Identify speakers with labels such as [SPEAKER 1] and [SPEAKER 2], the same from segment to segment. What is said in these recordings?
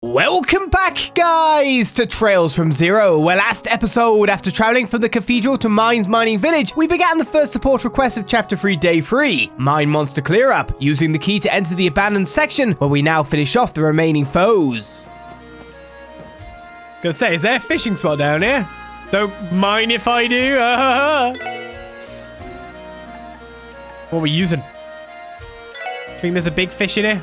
[SPEAKER 1] Welcome back, guys, to Trails from Zero, where last episode, after traveling from the cathedral to Mine's mining village, we began the first support request of Chapter 3, Day 3, Mine Monster Clear Up, using the key to enter the abandoned section, where we now finish off the remaining foes. Gonna say, is there a fishing spot down here? Don't mind if I do. What are we using? Think there's a big fish in here?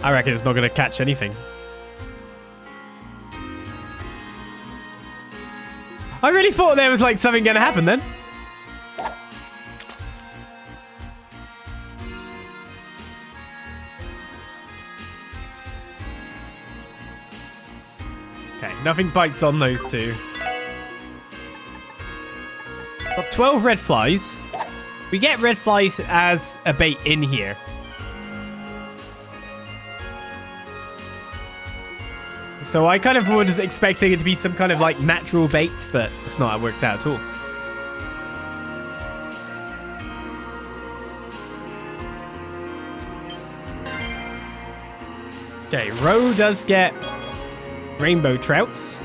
[SPEAKER 1] I reckon it's not going to catch anything. I really thought there was like something going to happen then. Okay, nothing bites on those two. Got 12 red flies. We get red flies as a bait in here. So I kind of was expecting it to be some kind of like natural bait, but it's not how it worked out at all. Okay, Ro does get rainbow trouts.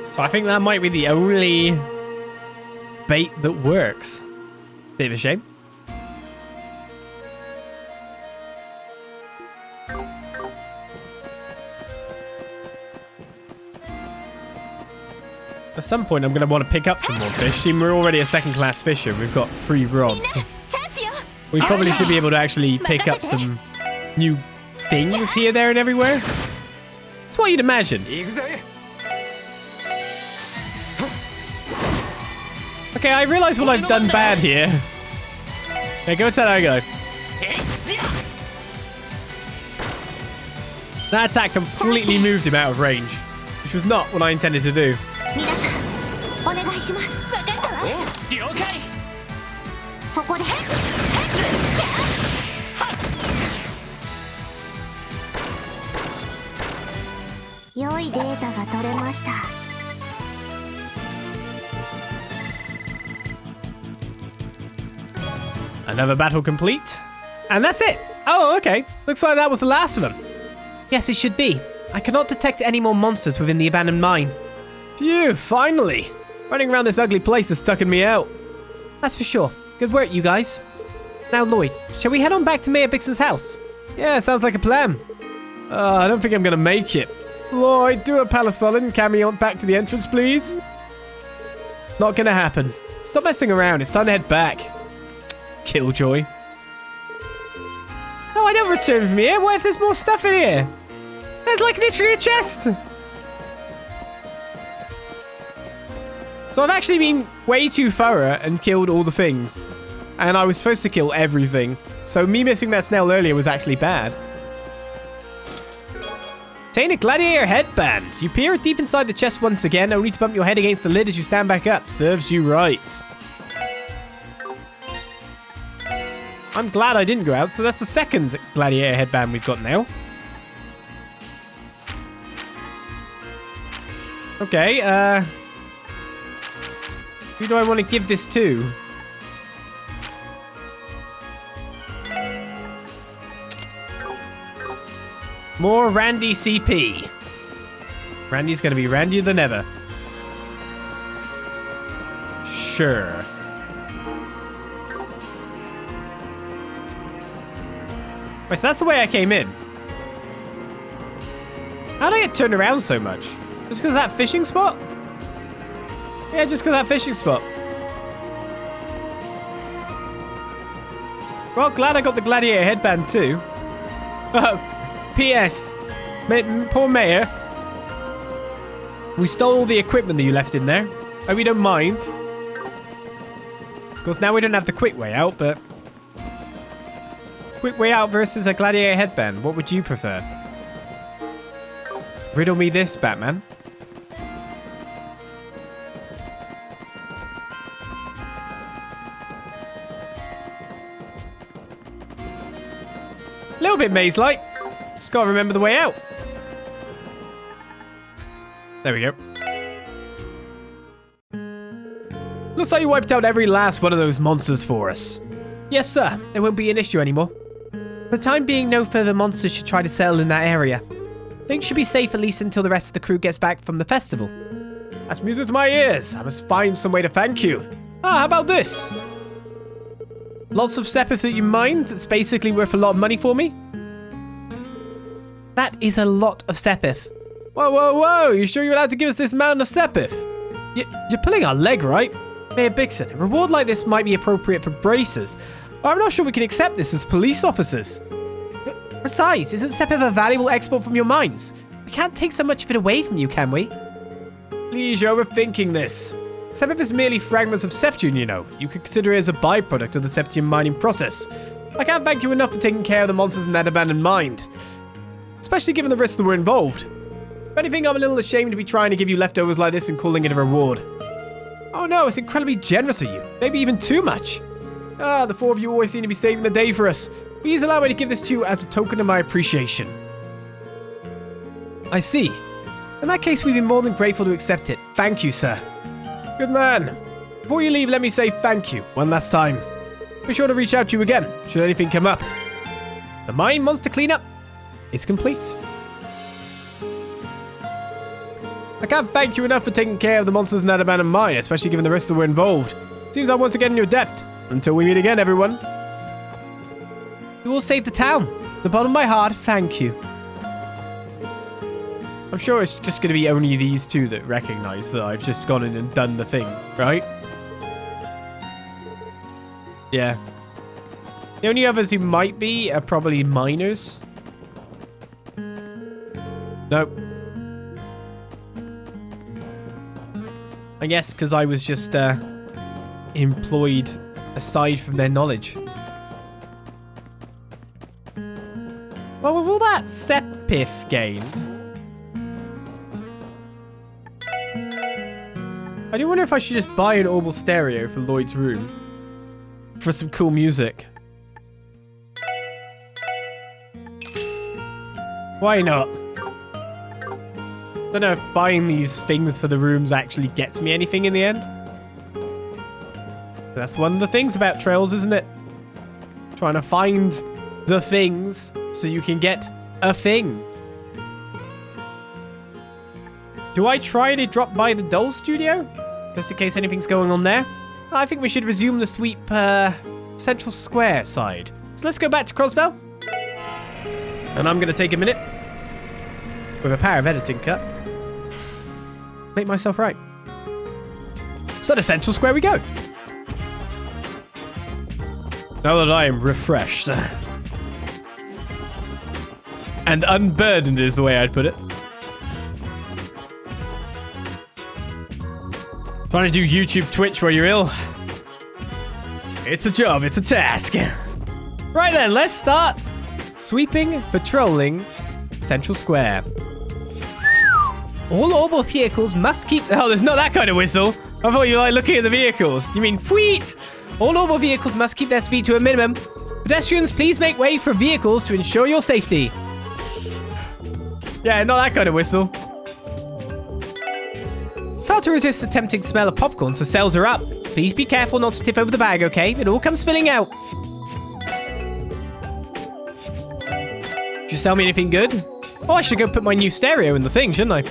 [SPEAKER 1] So I think that might be the only bait that works. Bit of a shame. At some point, I'm going to want to pick up some more fish. See, we're already a second-class fisher. We've got 3 rods. We probably should be able to actually pick up some new things here, there, and everywhere. That's what you'd imagine. Okay, I realize what I've done bad here. Okay, go to that go. That attack completely moved him out of range, which was not what I intended to do. Another battle complete. And that's it. Oh, okay. Looks like that was the last of them. Yes, it should be. I cannot detect any more monsters within the abandoned mine. Phew, finally. Running around this ugly place has tucking me out. That's for sure. Good work, you guys. Now, Lloyd, shall we head on back to Mayor Bixen's house? Yeah, sounds like a plan. I don't think I'm going to make it. Lloyd, do a palisol and carry me on back to the entrance, please. Not going to happen. Stop messing around. It's time to head back. Killjoy. Oh, I don't return from here. What if there's more stuff in here? There's like literally a chest. So I've actually been way too thorough and killed all the things. And I was supposed to kill everything. So me missing that snail earlier was actually bad. Obtain a gladiator headband. You peer deep inside the chest once again, only to bump your head against the lid as you stand back up. Serves you right. I'm glad I didn't go out, so that's the second gladiator headband we've got now. Okay, who do I want to give this to? More Randy CP. Randy's going to be randier than ever. Sure. Wait, so that's the way I came in. How did I get turned around so much? Just because of that fishing spot? Yeah, just because of that fishing spot. Well, glad I got the gladiator headband too. P.S. Poor Mayor. We stole all the equipment that you left in there. Oh, we don't mind. Of course, now we don't have the quick way out, but... Quick way out versus a gladiator headband. What would you prefer? Riddle me this, Batman. A little bit maze-like. Just gotta remember the way out. There we go. Looks like you wiped out every last one of those monsters for us. Yes, sir. There won't be an issue anymore. For the time being, no further monsters should try to settle in that area. Things should be safe at least until the rest of the crew gets back from the festival. That's music to my ears. I must find some way to thank you. How about this? Lots of sepith that you mine that's basically worth a lot of money for me? That is a lot of sepith. Whoa, whoa, whoa. You sure you're allowed to give us this amount of sepith? You're pulling our leg, right? Mayor Bixon, a reward like this might be appropriate for bracers, but I'm not sure we can accept this as police officers. Besides, isn't sepith a valuable export from your mines? We can't take so much of it away from you, can we? Please, you're overthinking this. Sepith is merely fragments of septium, you know. You could consider it as a byproduct of the septium mining process. I can't thank you enough for taking care of the monsters in that abandoned mine. Especially given the risks that were involved. If anything, I'm a little ashamed to be trying to give you leftovers like this and calling it a reward. Oh no, it's incredibly generous of you. Maybe even too much. The four of you always seem to be saving the day for us. Please allow me to give this to you as a token of my appreciation. I see. In that case, we'd be more than grateful to accept it. Thank you, sir. Good man. Before you leave, let me say thank you one last time. Be sure to reach out to you again, should anything come up. The mine monster cleanup is complete. I can't thank you enough for taking care of the monsters in that abandoned mine, especially given the risks that were involved. Seems I'm once again in your debt. Until we meet again, everyone. You all saved the town. The bottom of my heart, thank you. I'm sure it's just going to be only these two that recognize that I've just gone in and done the thing, right? Yeah. The only others who might be are probably miners. Nope. I guess because I was just employed aside from their knowledge. Well, with all that sepith gained, I do wonder if I should just buy an orbital stereo for Lloyd's room for some cool music. Why not? I don't know if buying these things for the rooms actually gets me anything in the end. That's one of the things about trails, isn't it? Trying to find the things so you can get a thing. Do I try to drop by the doll studio? Just in case anything's going on there? I think we should resume the sweep Central Square side. So let's go back to Crossbell. And I'm going to take a minute with a power of editing cut. Make myself right. So to Central Square we go. Now that I am refreshed. And unburdened is the way I'd put it. Trying to do YouTube, Twitch while you're ill. It's a job, it's a task. Right then, let's start sweeping, patrolling Central Square. All orbital vehicles must keep... Oh, there's not that kind of whistle. I thought you were like looking at the vehicles. You mean tweet? All orbital vehicles must keep their speed to a minimum. Pedestrians, please make way for vehicles to ensure your safety. Yeah, not that kind of whistle. It's hard to resist the tempting smell of popcorn, so sales are up. Please be careful not to tip over the bag, okay? It all comes spilling out. Did you sell me anything good? Oh, I should go put my new stereo in the thing, shouldn't I?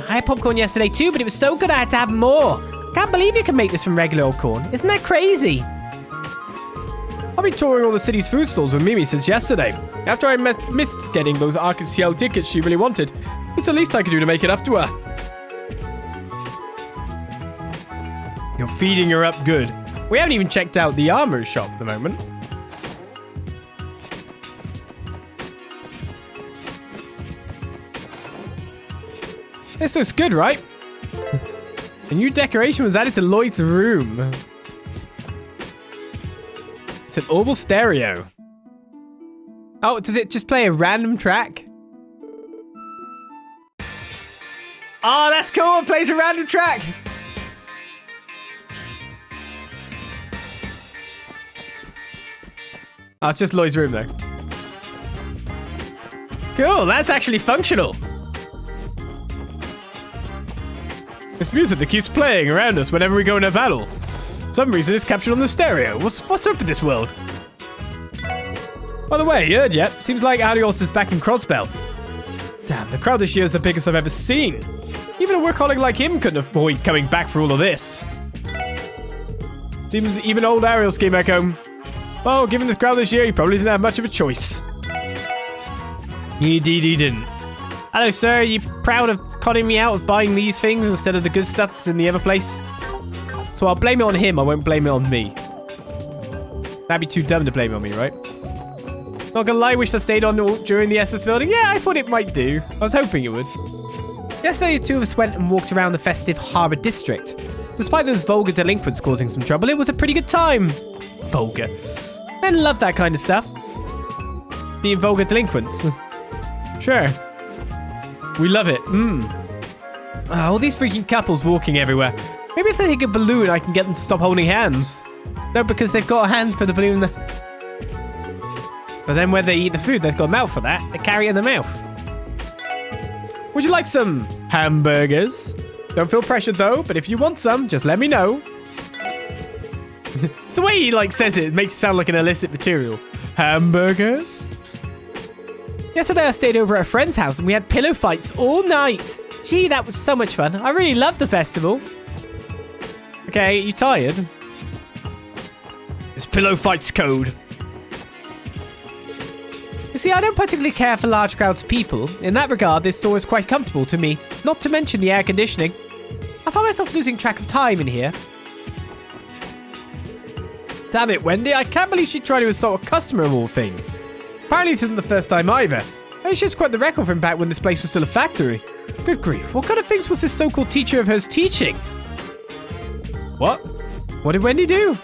[SPEAKER 1] I had popcorn yesterday too, but it was so good I had to have more. Can't believe you can make this from regular old corn. Isn't that crazy? I've been touring all the city's food stalls with Mimi since yesterday. After I missed getting those Arcade Ciel tickets she really wanted, it's the least I could do to make it up to her. You're feeding her up good. We haven't even checked out the armor shop at the moment. This looks good, right? A new decoration was added to Lloyd's room. It's an orbital stereo. Oh, does it just play a random track? Oh, that's cool. It plays a random track. Oh, it's just Lloyd's room, though. Cool, that's actually functional. It's music that keeps playing around us whenever we go in a battle. For some reason it's captured on the stereo. What's up with this world? By the way, you heard yet? Seems like Adios is back in Crossbell. Damn, the crowd this year is the biggest I've ever seen. Even a workaholic like him couldn't avoid coming back for all of this. Seems even old Ariel's came back home. Well, given this crowd this year, he probably didn't have much of a choice. He didn't. Hello, sir. Are you proud of conning me out of buying these things instead of the good stuff that's in the other place? So I'll blame it on him. I won't blame it on me. That'd be too dumb to blame it on me, right? Not gonna lie, wish I stayed on during the SS building. Yeah, I thought it might do. I was hoping it would. Yesterday, the two of us went and walked around the festive harbour district. Despite those vulgar delinquents causing some trouble, it was a pretty good time. Vulgar. Men love that kind of stuff. Being vulgar delinquents. Sure. We love it. All these freaking couples walking everywhere. Maybe if they take a balloon, I can get them to stop holding hands. No, because they've got a hand for the balloon. But then when they eat the food, they've got a mouth for that. They carry it in their mouth. Would you like some hamburgers? Don't feel pressured though, but if you want some, just let me know. The way he says it makes it sound like an illicit material. Hamburgers? Yesterday I stayed over at a friend's house and we had pillow fights all night. Gee, that was so much fun. I really loved the festival. Okay, you tired? It's pillow fights code. You see, I don't particularly care for large crowds of people. In that regard, this store is quite comfortable to me. Not to mention the air conditioning. I found myself losing track of time in here. Damn it, Wendy. I can't believe she tried to assault a customer of all things. Apparently this isn't the first time either. Maybe she's quite the record from back when this place was still a factory. Good grief. What kind of things was this so-called teacher of hers teaching? What? What did Wendy do?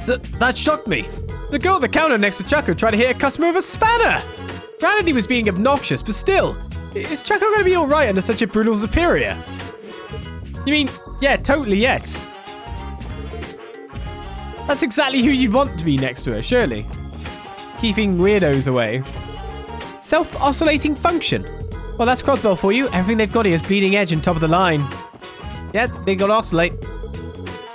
[SPEAKER 1] That shocked me. The girl at the counter next to Chucko tried to hit a customer with a spanner. Granted, he was being obnoxious, but still. Is Chucko going to be alright under such a brutal superior? You mean, yeah, totally yes. That's exactly who you'd want to be next to her, surely. Keeping weirdos away. Self-oscillating function. Well, that's Crossbell for you. Everything they've got here is bleeding edge and top of the line. Yeah, they got oscillate.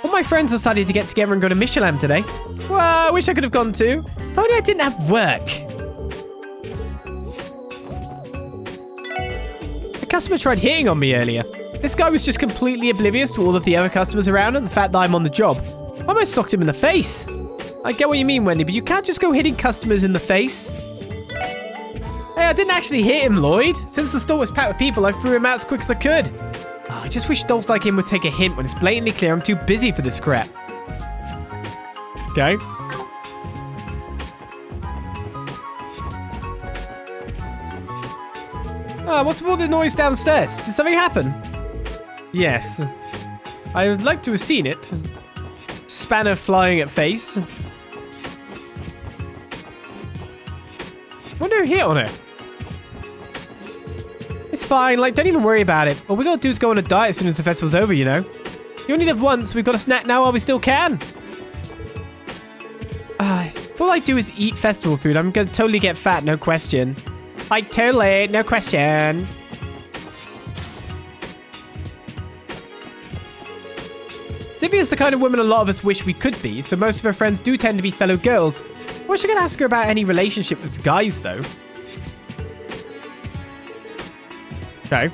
[SPEAKER 1] All my friends decided to get together and go to Michelin today. Well, I wish I could have gone too. If only I didn't have work. The customer tried hitting on me earlier. This guy was just completely oblivious to all of the other customers around and the fact that I'm on the job. I almost socked him in the face. I get what you mean, Wendy, but you can't just go hitting customers in the face. Hey, I didn't actually hit him, Lloyd. Since the store was packed with people, I threw him out as quick as I could. Oh, I just wish dolls like him would take a hint when it's blatantly clear I'm too busy for this crap. Okay. What's with all the noise downstairs? Did something happen? Yes. I would like to have seen it. Spanner flying at face. Wonder who hit on her. It's fine, don't even worry about it. All we gotta do is go on a diet as soon as the festival's over, you know. You only live once, we've got a snack now while we still can. If all I do is eat festival food, I'm gonna totally get fat, no question. Totally, no question. Sylvia's the kind of woman a lot of us wish we could be, so most of her friends do tend to be fellow girls. I wish I could ask her about any relationship with guys, though. Okay.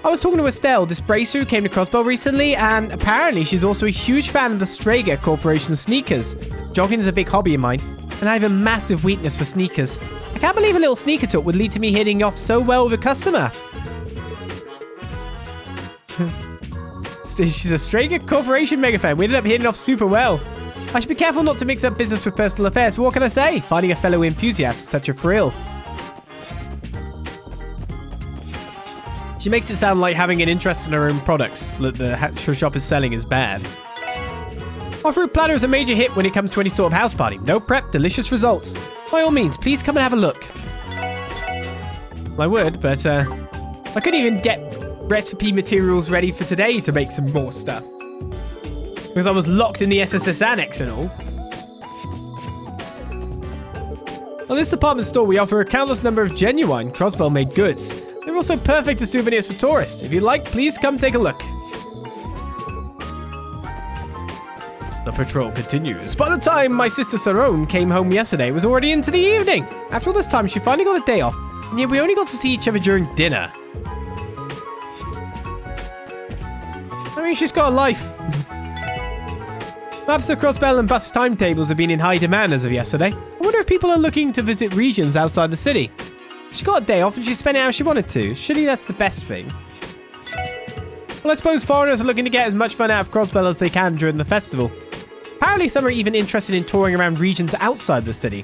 [SPEAKER 1] I was talking to Estelle, this bracer who came to Crossbell recently, and apparently she's also a huge fan of the Strega Corporation sneakers. Jogging is a big hobby of mine, and I have a massive weakness for sneakers. I can't believe a little sneaker talk would lead to me hitting off so well with a customer. She's a Strega Corporation mega fan. We ended up hitting off super well. I should be careful not to mix up business with personal affairs, but what can I say? Finding a fellow enthusiast is such a thrill. She makes it sound like having an interest in her own products that the shop is selling is bad. Our fruit platter is a major hit when it comes to any sort of house party. No prep, delicious results. By all means, please come and have a look. I would, but I couldn't even get recipe materials ready for today to make some more stuff. Because I was locked in the SSS Annex and all. On this department store, we offer a countless number of genuine Crossbell-made goods. They're also perfect as souvenirs for tourists. If you'd like, please come take a look. The patrol continues. By the time my sister Sarone came home yesterday, it was already into the evening. After all this time, she finally got a day off, and yet we only got to see each other during dinner. I mean, she's got a life. Maps of Crossbell and bus timetables have been in high demand as of yesterday. I wonder if people are looking to visit regions outside the city. She got a day off and she spent it how she wanted to. Surely that's the best thing. Well, I suppose foreigners are looking to get as much fun out of Crossbell as they can during the festival. Apparently some are even interested in touring around regions outside the city.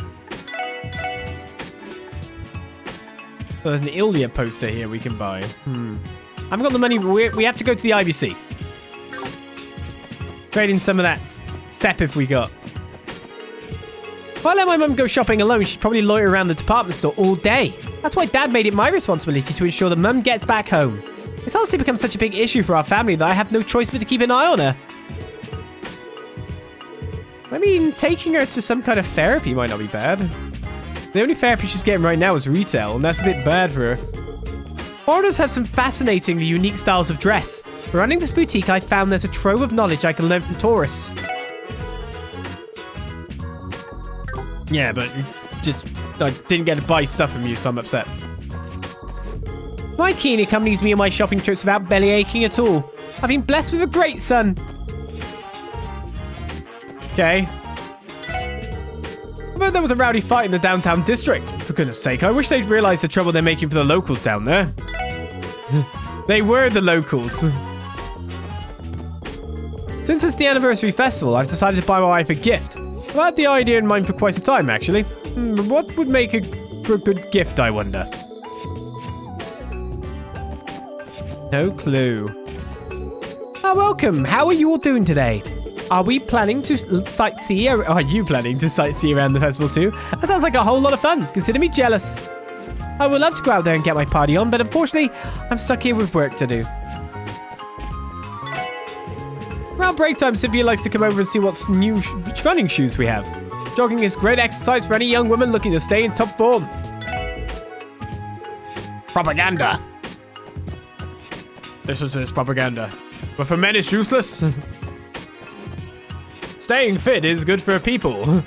[SPEAKER 1] So there's an Ilya poster here we can buy. I haven't got the money. We have to go to the IBC. Trade in some of that sep if we got. If I let my mum go shopping alone, she'd probably loiter around the department store all day. That's why Dad made it my responsibility to ensure that Mum gets back home. It's honestly become such a big issue for our family that I have no choice but to keep an eye on her. I mean, taking her to some kind of therapy might not be bad. The only therapy she's getting right now is retail, and that's a bit bad for her. Foreigners have some fascinatingly unique styles of dress. Running this boutique, I found there's a trove of knowledge I can learn from tourists. Yeah, but I didn't get to buy stuff from you, so I'm upset. My Keen accompanies me on my shopping trips without belly aching at all. I've been blessed with a great son. Okay. I heard there was a rowdy fight in the downtown district. For goodness sake, I wish they'd realised the trouble they're making for the locals down there. They were the locals. Since it's the anniversary festival, I've decided to buy my wife a gift. I've had the idea in mind for quite some time, actually. What would make for a good gift, I wonder? No clue. Ah, welcome. How are you all doing today? Are we planning to sightsee? Or are you planning to sightsee around the festival too? That sounds like a whole lot of fun. Consider me jealous. I would love to go out there and get my party on, but unfortunately, I'm stuck here with work to do. Around break time, Cynthia likes to come over and see what new running shoes we have. Jogging is great exercise for any young woman looking to stay in top form. Propaganda. This is propaganda. But for men, it's useless. Staying fit is good for people.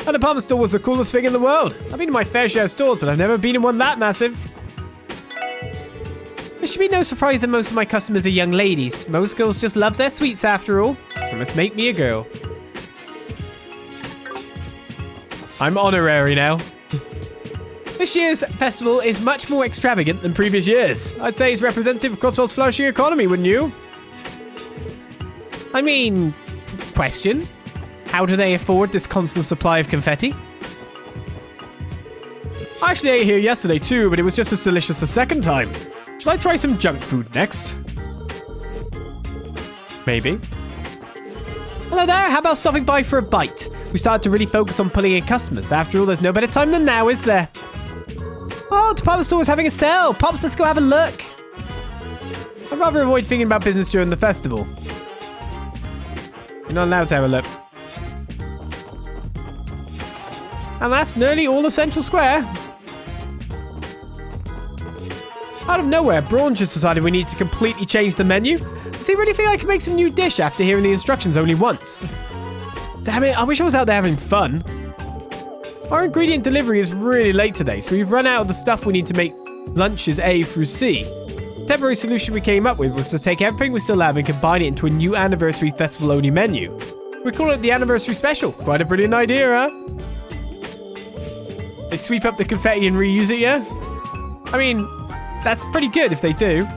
[SPEAKER 1] A department store was the coolest thing in the world. I've been in my fair share of stores, but I've never been in one that massive. It should be no surprise that most of my customers are young ladies. Most girls just love their sweets after all. It must make me a girl. I'm honorary now. This year's festival is much more extravagant than previous years. I'd say it's representative of Crossbell's flourishing economy, wouldn't you? I mean, question. How do they afford this constant supply of confetti? I actually ate here yesterday too, but it was just as delicious the second time. Should I try some junk food next? Maybe. Hello there, how about stopping by for a bite? We started to really focus on pulling in customers. After all, there's no better time than now, is there? Oh, department store is having a sale. Pops, let's go have a look. I'd rather avoid thinking about business during the festival. You're not allowed to have a look. And that's nearly all the Central Square. Out of nowhere, Braun just decided we need to completely change the menu. Does he really think I can make some new dish after hearing the instructions only once? Damn it, I wish I was out there having fun. Our ingredient delivery is really late today, so we've run out of the stuff we need to make lunches A through C. The temporary solution we came up with was to take everything we still have and combine it into a new anniversary festival only menu. We call it the anniversary special. Quite a brilliant idea, huh? They sweep up the confetti and reuse it, yeah? I mean, that's pretty good if they do.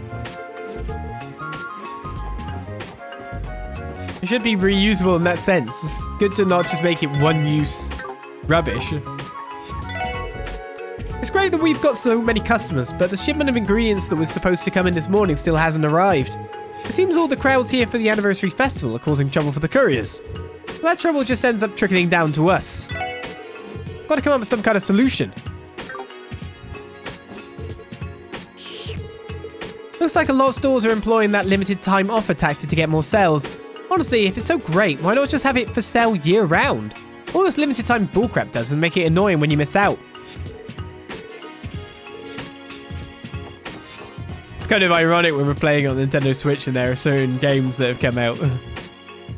[SPEAKER 1] It should be reusable in that sense. It's good to not just make it one-use rubbish. It's great that we've got so many customers, but the shipment of ingredients that was supposed to come in this morning still hasn't arrived. It seems all the crowds here for the anniversary festival are causing trouble for the couriers. But that trouble just ends up trickling down to us. Got to come up with some kind of solution. Looks like a lot of stores are employing that limited time offer tactic to get more sales. Honestly, if it's so great, why not just have it for sale year round? All this limited time bullcrap does is make it annoying when you miss out. It's kind of ironic when we're playing on Nintendo Switch and there are certain games that have come out.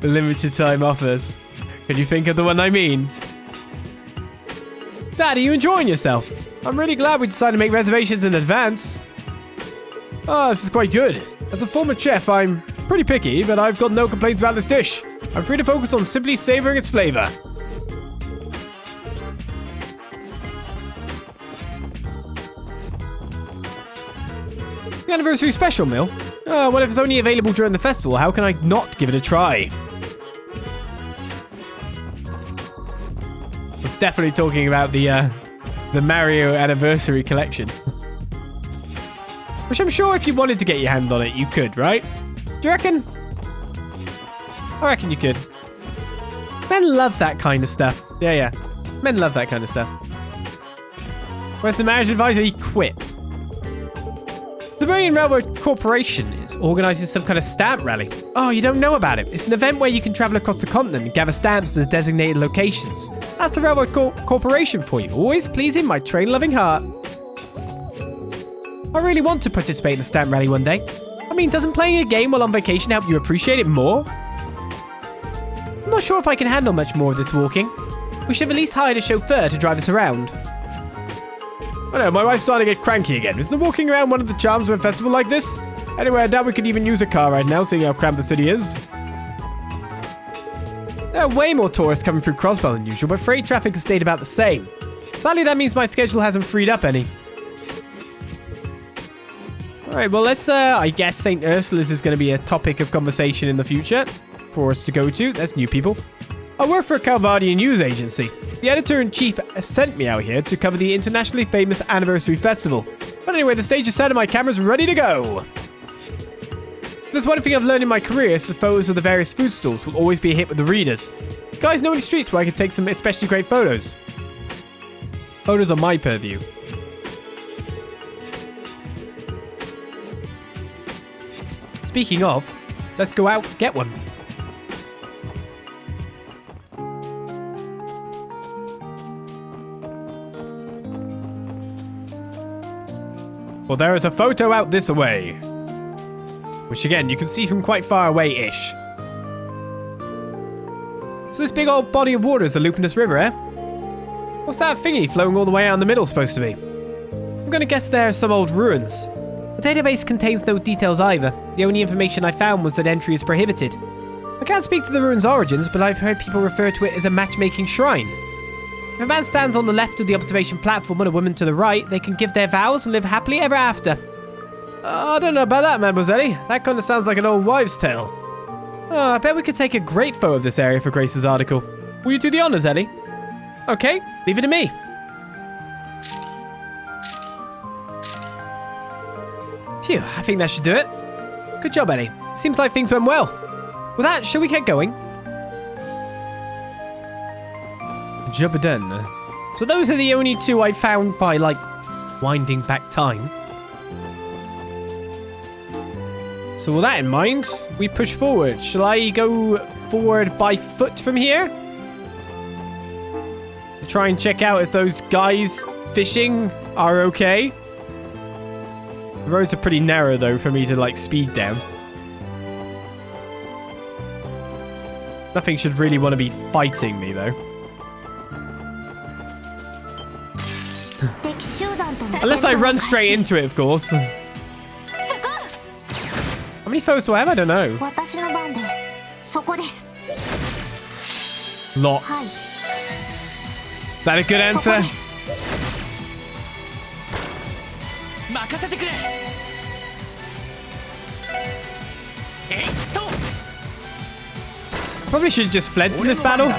[SPEAKER 1] The limited time offers. Can you think of the one I mean? Dad, are you enjoying yourself? I'm really glad we decided to make reservations in advance. Oh, this is quite good. As a former chef, I'm pretty picky, but I've got no complaints about this dish. I'm free to focus on simply savoring its flavor. The anniversary special meal? Well, if it's only available during the festival, how can I not give it a try? I was definitely talking about the Mario Anniversary Collection. Which I'm sure if you wanted to get your hand on it, you could, right? Do you reckon? I reckon you could. Men love that kind of stuff. Yeah. Men love that kind of stuff. Where's the marriage advisor? He quit. The Marine Railroad Corporation is organising some kind of stamp rally. Oh, you don't know about it. It's an event where you can travel across the continent and gather stamps to the designated locations. That's the Railroad Corporation for you. Always pleasing my train-loving heart. I really want to participate in the stamp rally one day. I mean, doesn't playing a game while on vacation help you appreciate it more? I'm not sure if I can handle much more of this walking. We should have at least hired a chauffeur to drive us around. I know, my wife's starting to get cranky again. Isn't walking around one of the charms of a festival like this? Anyway, I doubt we could even use a car right now, seeing how cramped the city is. There are way more tourists coming through Crossbell than usual, but freight traffic has stayed about the same. Sadly, that means my schedule hasn't freed up any. Alright, well, let's, I guess St Ursula's is going to be a topic of conversation in the future for us to go to. There's new people. I work for a Calvardian news agency. The editor-in-chief sent me out here to cover the internationally famous anniversary festival. But anyway, the stage is set and my camera's ready to go. There's one thing I've learned in my career is the photos of the various food stalls will always be a hit with the readers. You guys know any streets where I can take some especially great photos? Photos are my purview. Speaking of, let's go out and get one. Well, there is a photo out this way. Which again, you can see from quite far away-ish. So this big old body of water is the Lupinus River, eh? What's that thingy flowing all the way out in the middle supposed to be? I'm gonna guess there are some old ruins. The database contains no details either. The only information I found was that entry is prohibited. I can't speak to the ruins' origins, but I've heard people refer to it as a matchmaking shrine. If a man stands on the left of the observation platform and a woman to the right, they can give their vows and live happily ever after. I don't know about that, Mademoiselle. That kind of sounds like an old wives' tale. I bet we could take a great photo of this area for Grace's article. Will you do the honors, Ellie? Okay, leave it to me. Phew, I think that should do it. Good job, Ellie. Seems like things went well. With that, shall we get going? Job done. So those are the only two I found by, like, winding back time. So with that in mind, we push forward. Shall I go forward by foot from here? To try and check out if those guys fishing are okay. The roads are pretty narrow, though, for me to, like, speed down. Nothing should really want to be fighting me, though. Unless I run straight into it, of course. How many foes do I have? I don't know. Lots. Is that a good answer? Probably should have just fled from this battle.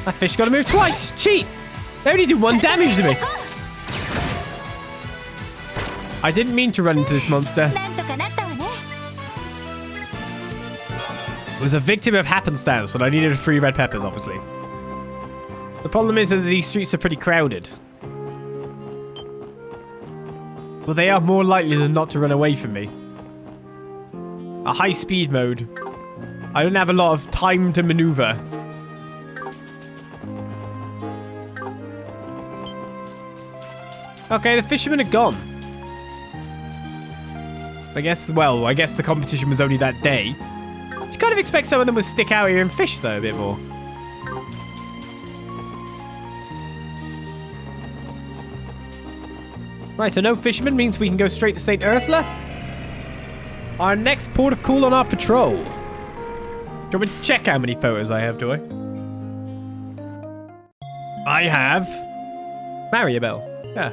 [SPEAKER 1] That fish got to move twice. Cheat. They only do 1 damage to me. I didn't mean to run into this monster. It was a victim of happenstance, and I needed 3 red peppers, obviously. The problem is that these streets are pretty crowded. But they are more likely than not to run away from me. a high-speed mode. I don't have a lot of time to maneuver. Okay, the fishermen are gone. I guess the competition was only that day. You kind of expect some of them would stick out here and fish, though, a bit more. Right, so no fishermen means we can go straight to St Ursula. Our next port of call on our patrol. Do you want me to check how many photos I have, do I? I have... Maribel. Yeah.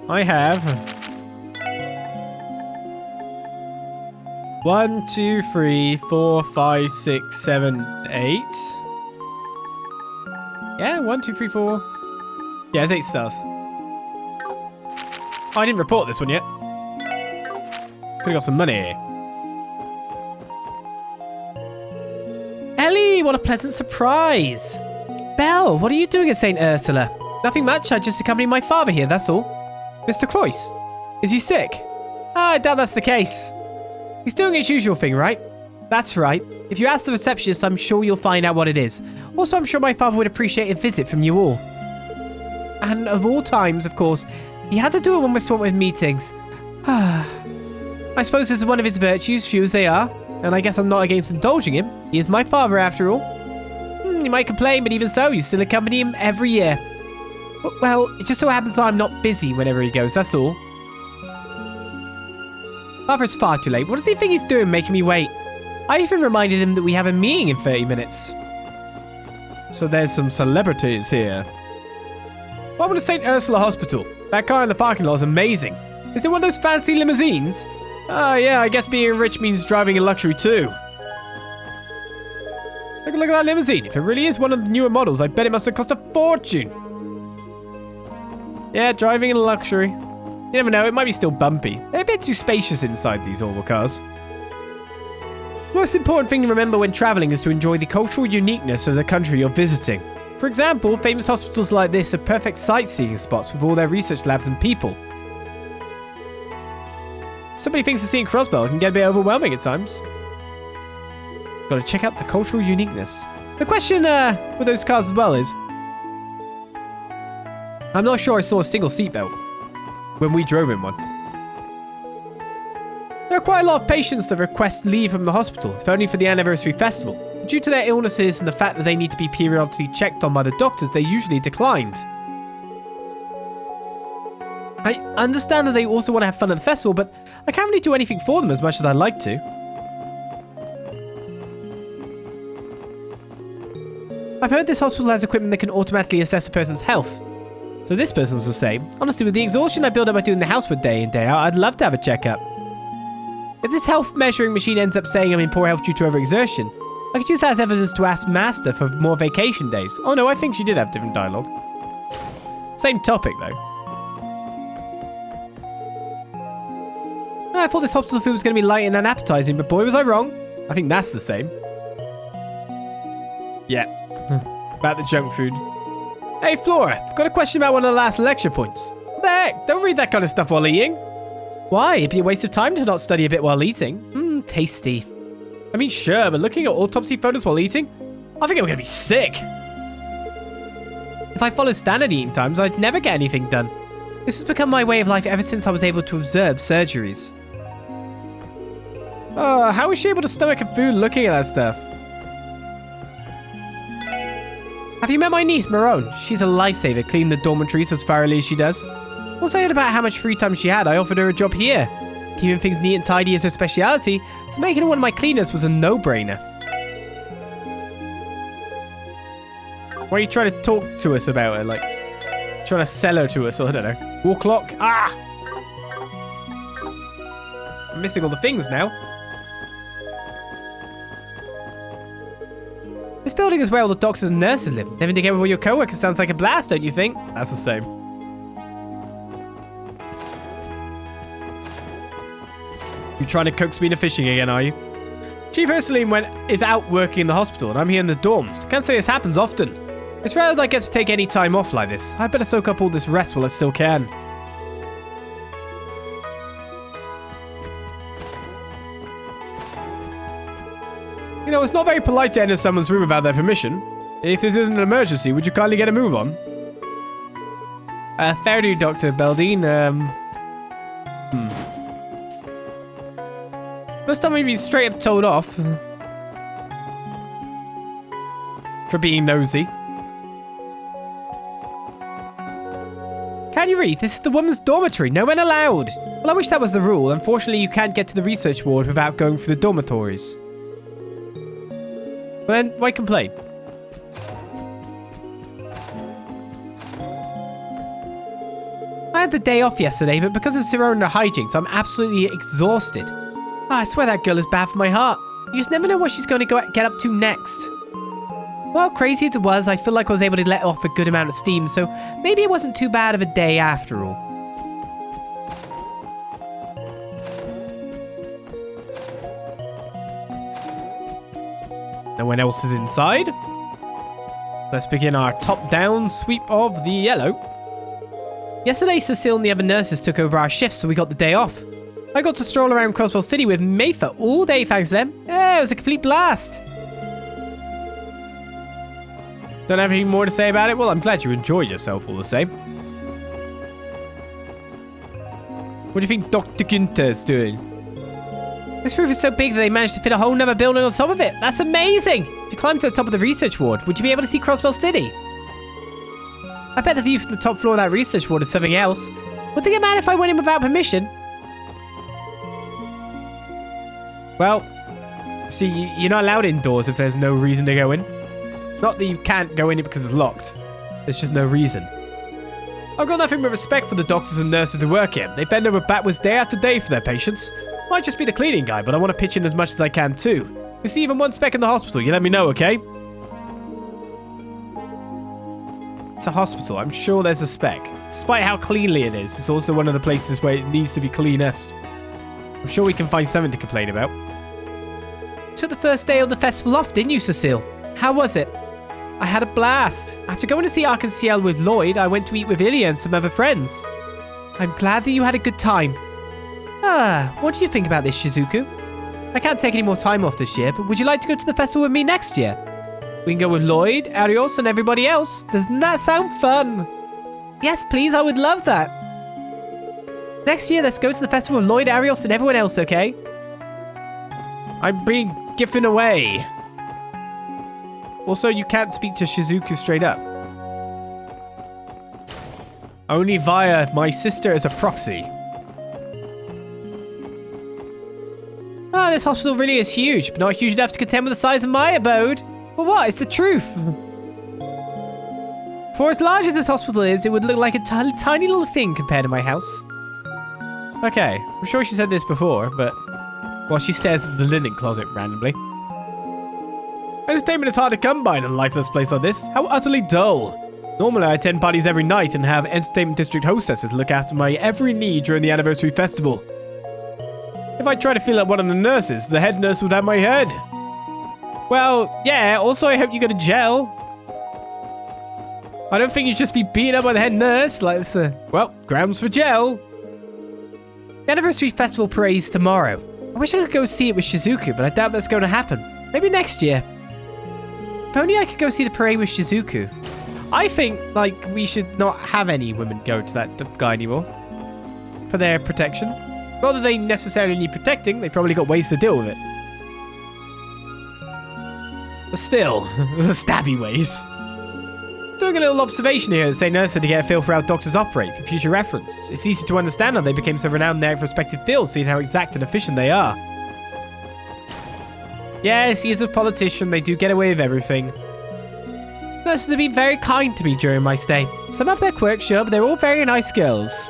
[SPEAKER 1] I have... 1, 2, 3, 4, 5, 6, 7, 8. Yeah, 1, 2, 3, 4. Yeah, it's 8 stars. Oh, I didn't report this one yet. Could've got some money here. Ellie, what a pleasant surprise. Belle, what are you doing at St Ursula? Nothing much, I just accompanied my father here, that's all. Mr. Croyce, is he sick? I doubt that's the case. He's doing his usual thing, right? That's right. If you ask the receptionist, I'm sure you'll find out what it is. Also, I'm sure my father would appreciate a visit from you all. And of all times, of course, he had to do it when we're swamped with meetings. I suppose this is one of his virtues, few as they are. And I guess I'm not against indulging him. He is my father, after all. You might complain, but even so, you still accompany him every year. Well, it just so happens that I'm not busy whenever he goes, that's all. Father, it's far too late. What does he think he's doing making me wait? I even reminded him that we have a meeting in 30 minutes. So there's some celebrities here. Welcome to St. Ursula Hospital. That car in the parking lot is amazing. Is it one of those fancy limousines? Yeah, I guess being rich means driving in luxury too. Look at that limousine. If it really is one of the newer models, I bet it must have cost a fortune. Yeah, driving in luxury. You never know, it might be still bumpy. They're a bit too spacious inside these oval cars. The most important thing to remember when traveling is to enjoy the cultural uniqueness of the country you're visiting. For example, famous hospitals like this are perfect sightseeing spots with all their research labs and people. So many things to see in Crossbell can get a bit overwhelming at times. Gotta check out the cultural uniqueness. The question with those cars as well is, I'm not sure I saw a single seatbelt when we drove in one. There are quite a lot of patients that request leave from the hospital, if only for the anniversary festival. Due to their illnesses and the fact that they need to be periodically checked on by the doctors, they usually declined. I understand that they also want to have fun at the festival, but I can't really do anything for them as much as I'd like to. I've heard this hospital has equipment that can automatically assess a person's health. So this person's the same. Honestly, with the exhaustion I build up by doing the housework day in, day out, I'd love to have a checkup. If this health measuring machine ends up saying I'm in poor health due to overexertion, I could use that as evidence to ask Master for more vacation days. Oh no, I think she did have different dialogue. Same topic though. I thought this hospital food was going to be light and unappetizing, but boy was I wrong. I think that's the same. Yeah, about the junk food. Hey Flora, got a question about one of the last lecture points. What the heck? Don't read that kind of stuff while eating. Why? It'd be a waste of time to not study a bit while eating. Tasty. I mean, sure, but looking at autopsy photos while eating? I think I'm going to be sick. If I follow standard eating times, I'd never get anything done. This has become my way of life ever since I was able to observe surgeries. How is she able to stomach a food looking at that stuff? Have you met my niece, Marone? She's a lifesaver, cleaning the dormitories as thoroughly as she does. Once I heard about how much free time she had, I offered her a job here. Keeping things neat and tidy is her speciality, so making her one of my cleaners was a no-brainer. Why are you trying to talk to us about her? Like, trying to sell her to us? I don't know. Wall clock? Ah! I'm missing all the things now. This building is where all the doctors and nurses live. Living together with your co-workers sounds like a blast, don't you think? That's the same. You trying to coax me into fishing again, are you? Chief Ursuline is out working in the hospital, and I'm here in the dorms. Can't say this happens often. It's rare that I get to take any time off like this. I better soak up all this rest while I still can. know, it's not very polite to enter someone's room without their permission. If this isn't an emergency, would you kindly get a move on? Fair to you, Dr. Beldine. First time we've been straight up told off. For being nosy. Can you read? This is the women's dormitory. No one allowed. Well, I wish that was the rule. Unfortunately, you can't get to the research ward without going through the dormitories. Well, then, why complain? I had the day off yesterday, but because of St Ursula hijinks, I'm absolutely exhausted. Oh, I swear that girl is bad for my heart. You just never know what she's going to get up to next. Well, crazy as it was, I feel like I was able to let off a good amount of steam, so maybe it wasn't too bad of a day after all. No one else is inside. Let's begin our top-down sweep of the yellow. Yesterday, Cecile and the other nurses took over our shifts, so we got the day off. I got to stroll around Crossbell City with Mayfa all day thanks to them. Yeah, it was a complete blast. Don't have any more to say about it? Well, I'm glad you enjoyed yourself all the same. What do you think Dr. Günther's doing? This roof is so big that they managed to fit a whole nother building on top of it. That's amazing! If you climb to the top of the research ward, would you be able to see Crossbell City? I bet the view from the top floor of that research ward is something else. Would they get mad if I went in without permission? Well, see, you're not allowed indoors if there's no reason to go in. Not that you can't go in because it's locked. There's just no reason. I've got nothing but respect for the doctors and nurses who work here. They bend over backwards day after day for their patients. Might just be the cleaning guy, but I want to pitch in as much as I can too. If you see even one speck in the hospital, you let me know, okay? It's a hospital. I'm sure there's a speck. Despite how cleanly it is, it's also one of the places where it needs to be cleanest. I'm sure we can find something to complain about. Took the first day of the festival off, didn't you, Cecile? How was it? I had a blast. After going to see Arc-en-Ciel with Lloyd, I went to eat with Ilya and some other friends. I'm glad that you had a good time. What do you think about this, Shizuku? I can't take any more time off this year, but would you like to go to the festival with me next year? We can go with Lloyd, Arios, and everybody else. Doesn't that sound fun? Yes, please, I would love that. Next year, let's go to the festival with Lloyd, Arios, and everyone else, okay? I'm being given away. Also, you can't speak to Shizuku straight up. Only via my sister as a proxy. Ah, this hospital really is huge, but not huge enough to contend with the size of my abode. Well, what? It's the truth. For as large as this hospital is, it would look like a tiny little thing compared to my house. Okay, I'm sure she said this before, but... Well, she stares at the linen closet randomly. Entertainment is hard to come by in a lifeless place like this. How utterly dull. Normally, I attend parties every night and have entertainment district hostesses look after my every need during the anniversary festival. If I try to feel like one of the nurses, the head nurse would have my head. Well, yeah, also I hope you go to jail. I don't think you'd just be beaten up by the head nurse. Like, well, grounds for jail. The anniversary festival parade is tomorrow. I wish I could go see it with Shizuku, but I doubt that's going to happen. Maybe next year. If only I could go see the parade with Shizuku. I think, like, we should not have any women go to that guy anymore. For their protection. Not that they necessarily need protecting, they probably got ways to deal with it. But still, stabby ways. Doing a little observation here at St Ursula to get a feel for how doctors operate for future reference. It's easy to understand how they became so renowned in their respective fields, seeing how exact and efficient they are. Yes, he is a politician, they do get away with everything. Nurses have been very kind to me during my stay. Some have their quirks, sure, but they're all very nice girls.